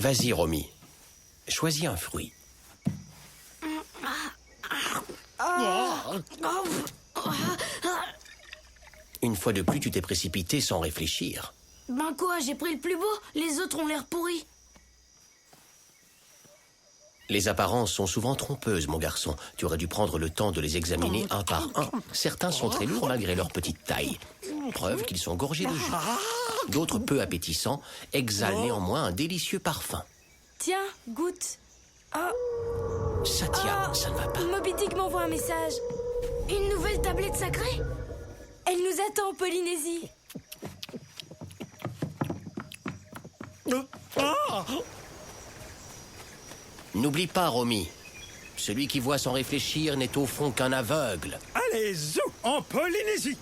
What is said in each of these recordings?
Vas-y, Romy. Choisis un fruit. Une fois de plus, tu t'es précipité sans réfléchir. Ben quoi, j'ai pris le plus beau. Les autres ont l'air pourris. Les apparences sont souvent trompeuses, mon garçon. Tu aurais dû prendre le temps de les examiner un par un. Certains sont très lourds malgré leur petite taille. Preuve qu'ils sont gorgés de jus. D'autres, peu appétissants, exhalent néanmoins un délicieux parfum. Tiens, goûte. Satya, ça ne va pas. Moby Dick m'envoie un message. Une nouvelle tablette sacrée. Elle nous attend en Polynésie. N'oublie pas, Romy. Celui qui voit sans réfléchir n'est au fond qu'un aveugle. Allez, zou, en Polynésie.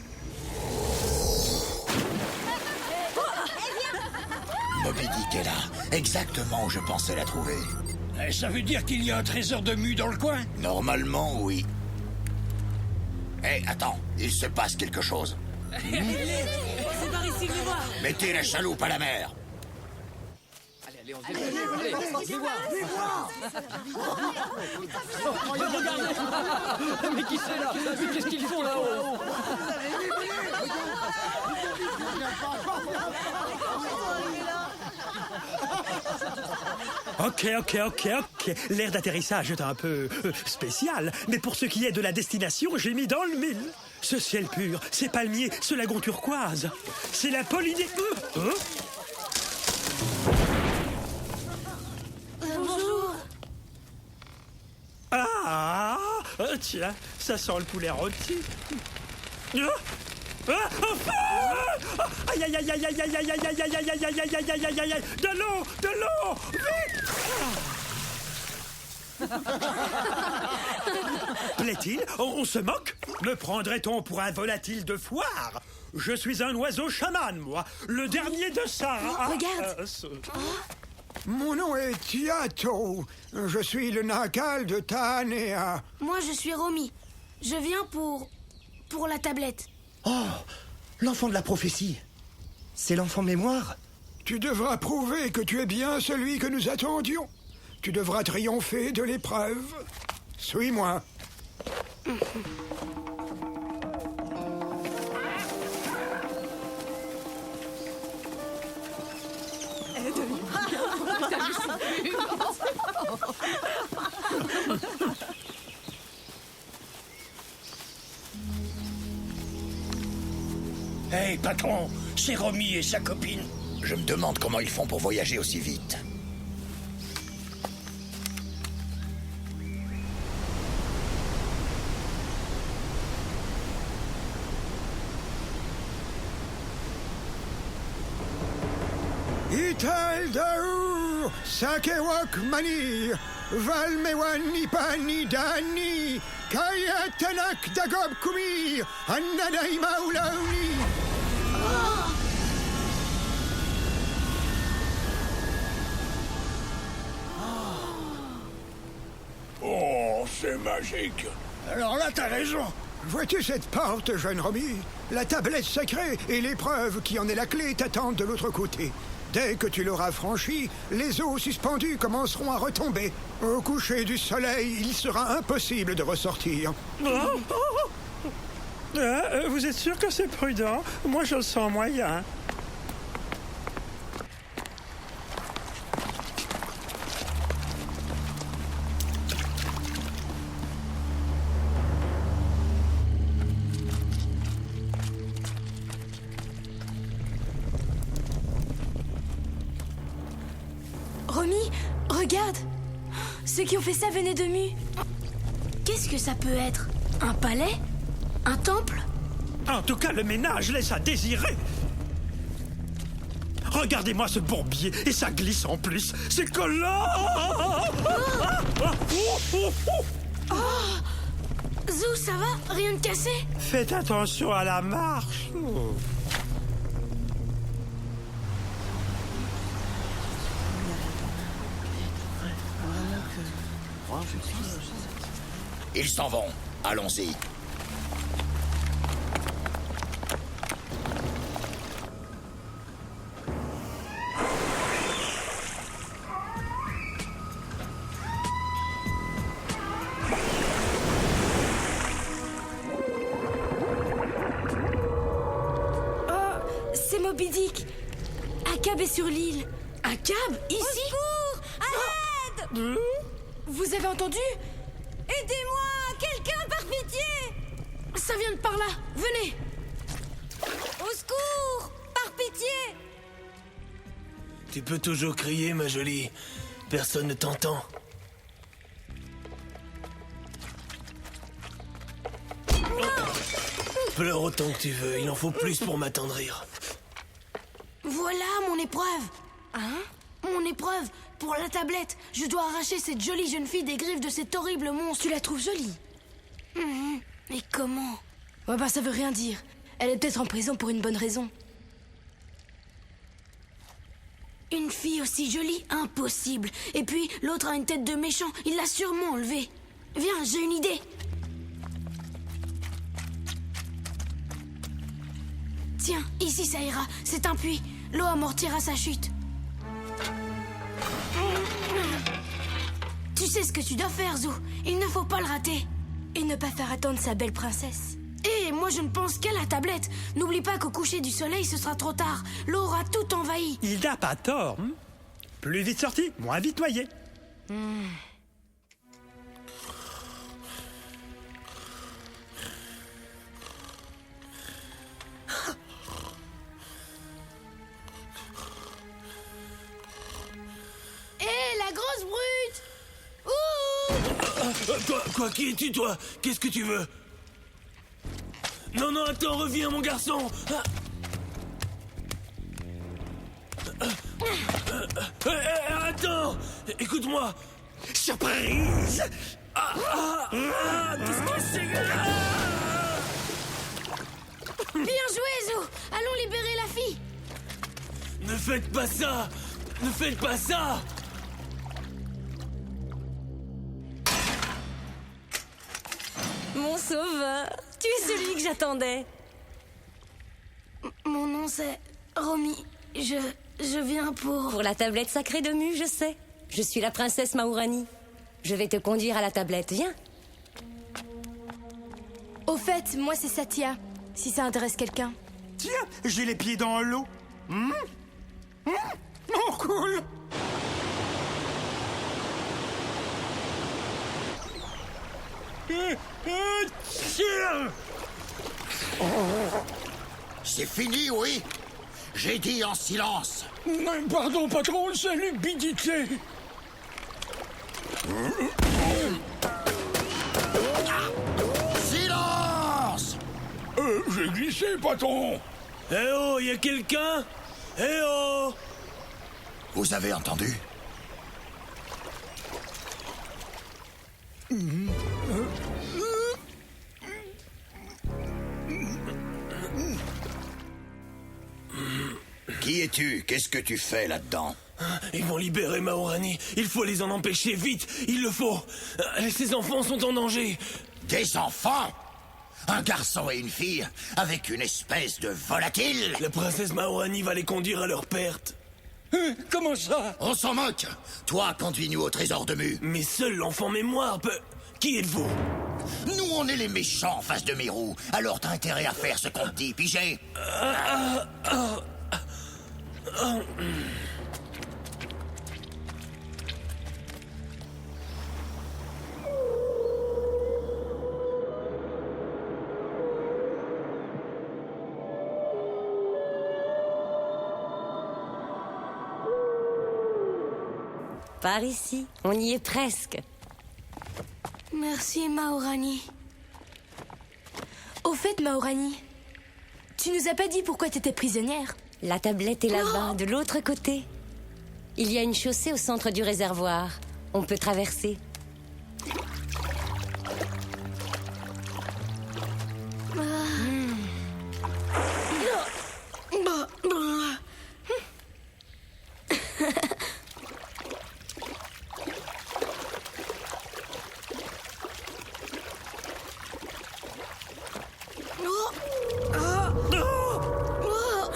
Moby Dick est là, exactement où je pensais la trouver. Ça veut dire qu'il y a un trésor de mue dans le coin? Normalement, oui. Hé, attends, il se passe quelque chose. C'est par ici que je vois. Mettez la chaloupe à la mer. Mais qui c'est là? Mais qu'est-ce qu'ils font là-haut? Ok. L'air d'atterrissage est un peu spécial, mais pour ce qui est de la destination, j'ai mis dans le mille. Ce ciel pur, ces palmiers, ce lagon turquoise, c'est la Polynésie. Bonjour. Tiens, ça sent le poulet rôti. Aïe, aïe, aïe, aïe, aïe, aïe, aïe, aïe, aïe, aïe, aïe, aïe, aïe, aïe, aïe, aïe, aïe, aïe, de l'eau, vite! Plaît-il? On se moque? Me prendrait-on pour un volatile de foire? Je suis un oiseau chaman, moi, le dernier de Sarah. Regarde. Mon nom est Tiato. Je suis le Nakal de Taanea. Moi, je suis Romy. Je viens pour la tablette. Oh, l'enfant de la prophétie. C'est l'enfant mémoire. Tu devras prouver que tu es bien celui que nous attendions. Tu devras triompher de l'épreuve. Suis-moi. Hey, patron, c'est Romy et sa copine. Je me demande comment ils font pour voyager aussi vite. Italdaou, Sakewak Mani, Valmewani Pani Dani, Kayatanak Dagob Kumi, Annadai Maulauni. Oh, c'est magique. Alors là, t'as raison. Vois-tu cette porte, jeune Romy? La tablette sacrée et l'épreuve qui en est la clé t'attendent de l'autre côté. Dès que tu l'auras franchie, les eaux suspendues commenceront à retomber. Au coucher du soleil, il sera impossible de ressortir. Vous êtes sûr que c'est prudent? Moi, je le sens moyen. Romy, regarde. Ceux qui ont fait ça venaient de Mu. Qu'est-ce que ça peut être? Un palais? Un temple? En tout cas, le ménage laisse à désirer. Regardez-moi ce bourbier, et ça glisse en plus. C'est collant. Zou, ça va? Rien de cassé? Faites attention à la marche. Ils s'en vont. Allons-y. Moby Dick. Akab est sur l'île. Akab? Ici? Au secours! À l'aide! Vous avez entendu? Aidez-moi! Quelqu'un par pitié! Ça vient de par là. Venez. Au secours! Par pitié! Tu peux toujours crier, ma jolie. Personne ne t'entend. Pleure autant que tu veux, il en faut plus pour m'attendrir. Voilà mon épreuve. Hein? Mon épreuve pour la tablette. Je dois arracher cette jolie jeune fille des griffes de cet horrible monstre. Tu la trouves jolie? Mais comment? Ouais, bah ça veut rien dire. Elle est peut-être en prison pour une bonne raison. Une fille aussi jolie? Impossible. Et puis, l'autre a une tête de méchant. Il l'a sûrement enlevée. Viens, j'ai une idée. Tiens, ici ça ira. C'est un puits. L'eau amortira sa chute. Tu sais ce que tu dois faire, Zou. Il ne faut pas le rater. Et ne pas faire attendre sa belle princesse. Et moi, je ne pense qu'à la tablette. N'oublie pas qu'au coucher du soleil, ce sera trop tard. L'eau aura tout envahi. Il n'a pas tort. Plus vite sorti, moins vite noyé. Hé, la grosse brute! Ouh! Quoi, qui es-tu, toi? Qu'est-ce que tu veux? Non, non, attends, reviens, mon garçon. Attends, écoute-moi. Surprise! Qu'est-ce que c'est? Bien joué, Zou! Allons libérer la fille! Ne faites pas ça! Ne faites pas ça! Mon sauveur, tu es celui que j'attendais. Mon nom, c'est Romy. Je viens pour... Pour la tablette sacrée de Mu, je sais. Je suis la princesse Mahourani. Je vais te conduire à la tablette, viens. Au fait, moi, c'est Satya. Si ça intéresse quelqu'un. Tiens, j'ai les pieds dans l'eau. Oh, cool. C'est fini, oui? J'ai dit en silence. Pardon, patron, c'est l'humidité. Silence! J'ai glissé, patron. Eh oh, y a quelqu'un? Eh oh! Vous avez entendu? Qui es-tu? Qu'est-ce que tu fais là-dedans? Ils vont libérer Mahourani. Il faut les en empêcher vite. Il le faut. Ces enfants sont en danger. Des enfants? Un garçon et une fille avec une espèce de volatile? La princesse Mahourani va les conduire à leur perte. Comment ça? On s'en moque. Toi, conduis-nous au trésor de Mu. Mais seul l'enfant mémoire peut... Qui êtes-vous? Nous, on est les méchants en face de Mirou. Alors t'as intérêt à faire ce qu'on te dit, pigé? Par ici, on y est presque. Merci, Mahourani. Au fait, Mahourani, tu nous as pas dit pourquoi t'étais prisonnière? La tablette est là-bas, de l'autre côté. Il y a une chaussée au centre du réservoir. On peut traverser.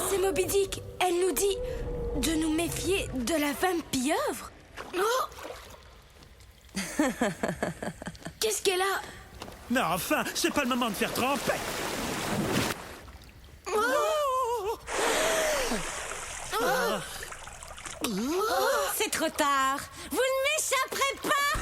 C'est Moby Dick. Elle nous dit de nous méfier de la femme pieuvre. Qu'est-ce qu'elle a? Mais enfin, c'est pas le moment de faire tremper. trop tard. Vous ne m'échapperez pas.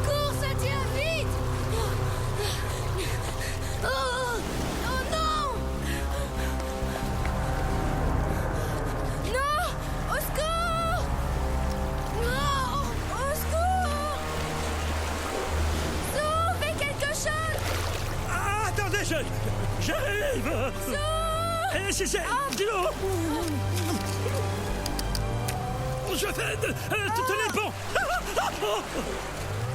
Cours, Satya, vite! Oh non! Non! Au secours! Non! Au secours! Zou, fais quelque chose! Ah, attendez, j'arrive. C'est de l'eau. Je fais tenez bon.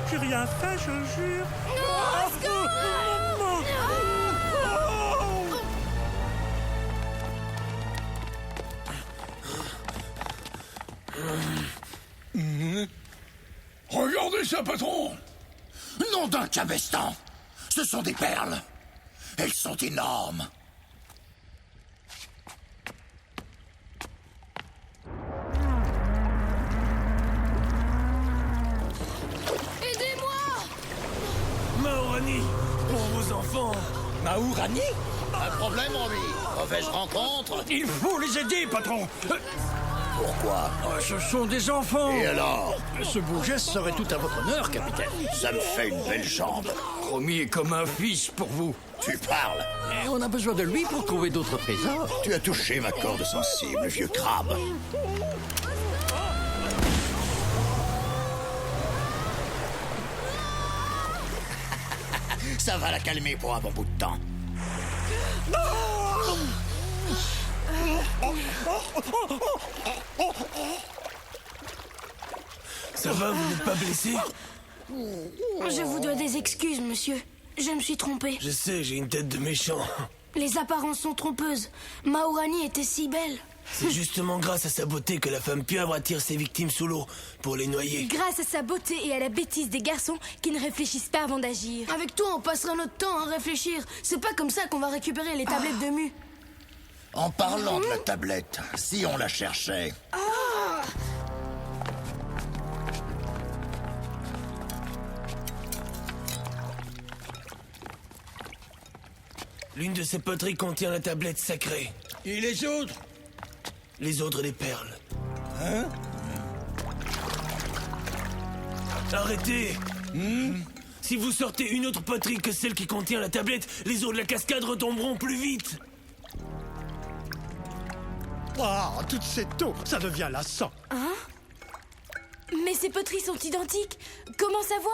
J'ai rien fait, je jure. Non, au secours! Regardez ça, patron! Nom d'un cabestan! Ce sont des perles! Elles sont énormes! Aidez-moi! Maorani, pour vos enfants. Maourani? Un problème, Romy? Mauvaise rencontre? Il faut les aider, patron. Pourquoi? Ce sont des enfants. Et alors? Ce beau geste serait tout à votre honneur, capitaine. Ça me fait une belle jambe. Romy est comme un fils pour vous. Tu parles? Et on a besoin de lui pour trouver d'autres trésors. Tu as touché ma corde sensible, vieux crabe. Ça va la calmer pour un bon bout de temps. Ça va, vous n'êtes pas blessé? Je vous dois des excuses, monsieur. Je me suis trompé. Je sais, j'ai une tête de méchant. Les apparences sont trompeuses. Maourani était si belle. C'est justement grâce à sa beauté que la femme pieuvre attire ses victimes sous l'eau pour les noyer. Grâce à sa beauté et à la bêtise des garçons qui ne réfléchissent pas avant d'agir. Avec toi, on passera notre temps à réfléchir. C'est pas comme ça qu'on va récupérer les tablettes de Mu. En parlant de la tablette, si on la cherchait... L'une de ces poteries contient la tablette sacrée. Et les autres? Les autres des perles. Hein? Arrêtez! Si vous sortez une autre poterie que celle qui contient la tablette, les eaux de la cascade retomberont plus vite. Ah, toute cette eau, ça devient lassant. Hein? Mais ces poteries sont identiques. Comment savoir?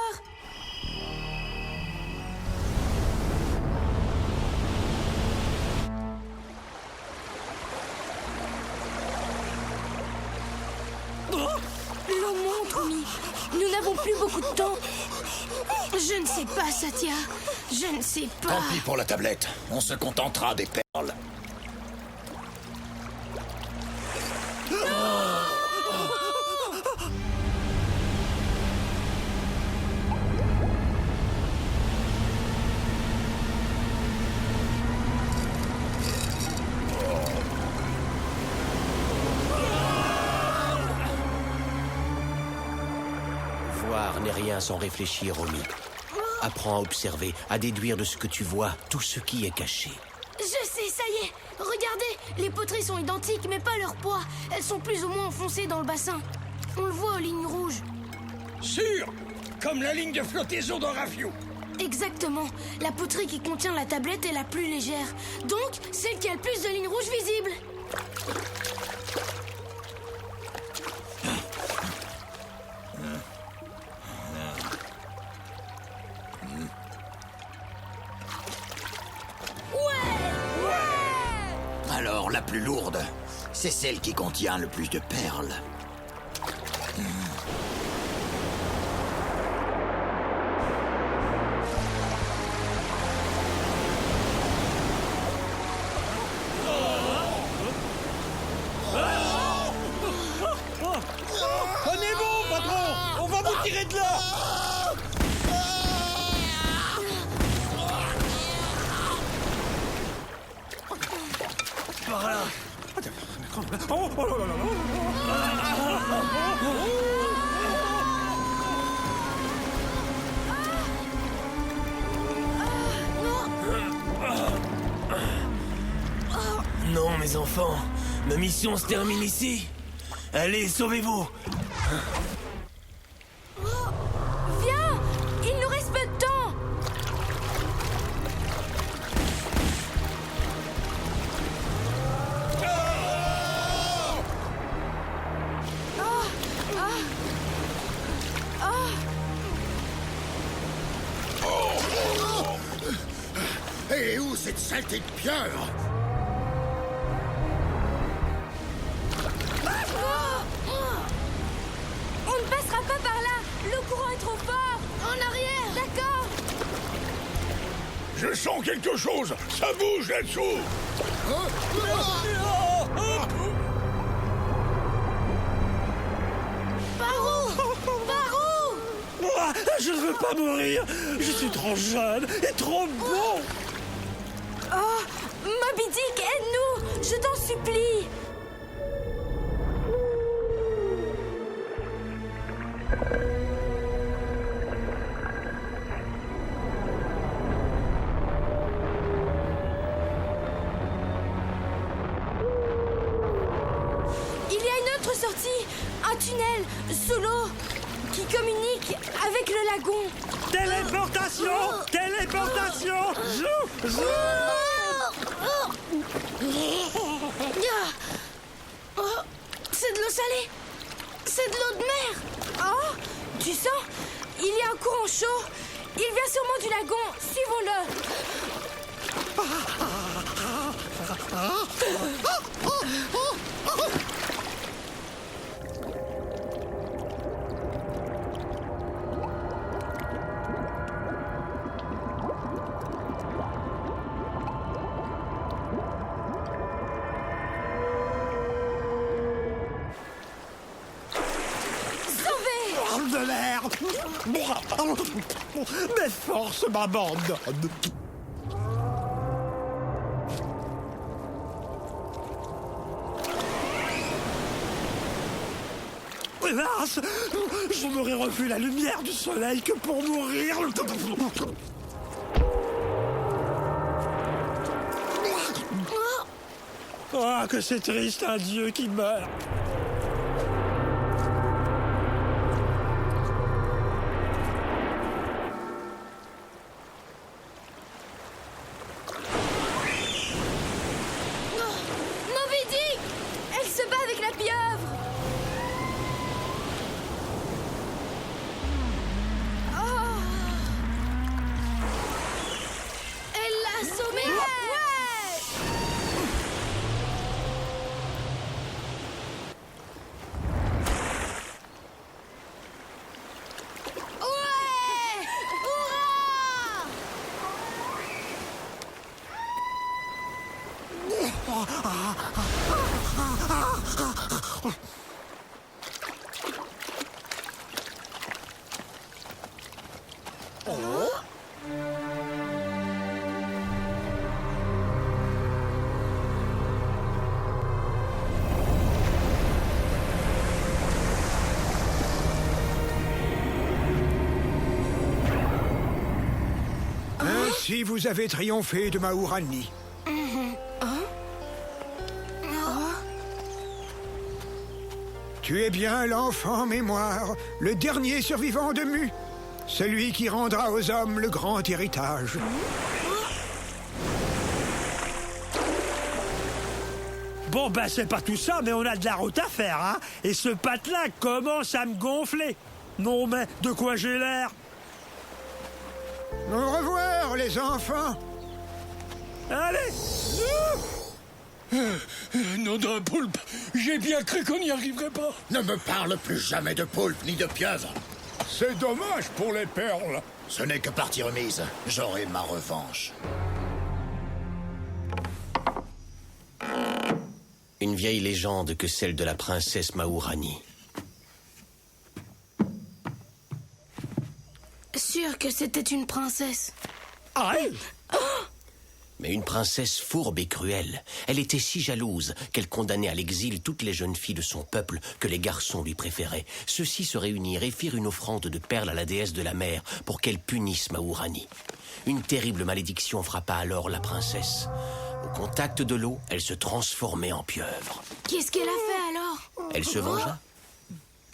L'eau monte, Romy. Nous n'avons plus beaucoup de temps. Je ne sais pas, Satya. Je ne sais pas. Tant pis pour la tablette. On se contentera des perles. Voir n'est rien sans réfléchir, Romy. Apprends à observer, à déduire de ce que tu vois tout ce qui est caché. Je sais, ça y est. Regardez, les poteries sont identiques, mais pas leur poids. Elles sont plus ou moins enfoncées dans le bassin. On le voit aux lignes rouges. Sûr, comme la ligne de flottaison dans Rafio. Exactement. La poterie qui contient la tablette est la plus légère. Donc, celle qui a le plus de lignes rouges visibles. Alors, la plus lourde, c'est celle qui contient le plus de perles. Tenez bon, patron! On va vous tirer de là! par là. Oh, oh là là là. Non, mes enfants, ma mission se termine ici. Allez, sauvez-vous. Viens! Il nous reste peu de temps! Et où cette saleté de pieuvre? On ne passera pas par là! Le courant est trop fort! En arrière! D'accord! Je sens quelque chose. Ça bouge là-dessous. Par où? Ah, je ne veux pas mourir. Je suis trop jeune et trop bon. Oh! Moby Dick, aide-nous! Je t'en supplie! Il y a une autre sortie! Un tunnel, sous l'eau, qui communique avec le lagon! Téléportation. Téléportation. Zou, zou. Oh, c'est de l'eau salée. C'est de l'eau de mer. Oh! Tu sens? Il y a un courant chaud! Il vient sûrement du lagon! Suivons-le! Parle de l'air. Mes forces m'abandonnent. Hélas, je n'aurais revu la lumière du soleil que pour mourir. Ah, que c'est triste, un dieu qui meurt. Moby Dick! Elle se bat avec la pieuvre! Elle l'a assommé. Ouais! Hurrah! Ainsi vous avez triomphé de Maourani. Tu es bien l'enfant mémoire, le dernier survivant de Mu, celui qui rendra aux hommes le grand héritage. Bon, ben, c'est pas tout ça, mais on a de la route à faire, hein. Et ce patelin commence à me gonfler. Non, mais de quoi j'ai l'air? Au revoir, les enfants. Allez! Nom d'un poulpe. J'ai bien cru qu'on n'y arriverait pas. Ne me parle plus jamais de poulpe ni de pieuvre. C'est dommage pour les perles. Ce n'est que partie remise. J'aurai ma revanche. Une vieille légende que celle de la princesse Maourani. Sûr que c'était une princesse. Aïe! Mais une princesse fourbe et cruelle. Elle était si jalouse qu'elle condamnait à l'exil toutes les jeunes filles de son peuple que les garçons lui préféraient. Ceux-ci se réunirent et firent une offrande de perles à la déesse de la mer pour qu'elle punisse Mahourani. Une terrible malédiction frappa alors la princesse. Au contact de l'eau, elle se transformait en pieuvre. Qu'est-ce qu'elle a fait alors? Elle se vengea.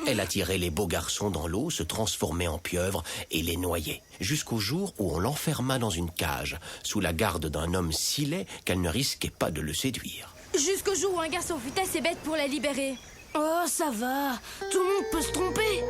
Elle attirait les beaux garçons dans l'eau, se transformait en pieuvre et les noyait. Jusqu'au jour où on l'enferma dans une cage, sous la garde d'un homme si laid qu'elle ne risquait pas de le séduire. Jusqu'au jour où un garçon fut assez bête pour la libérer. Oh, ça va. Tout le monde peut se tromper.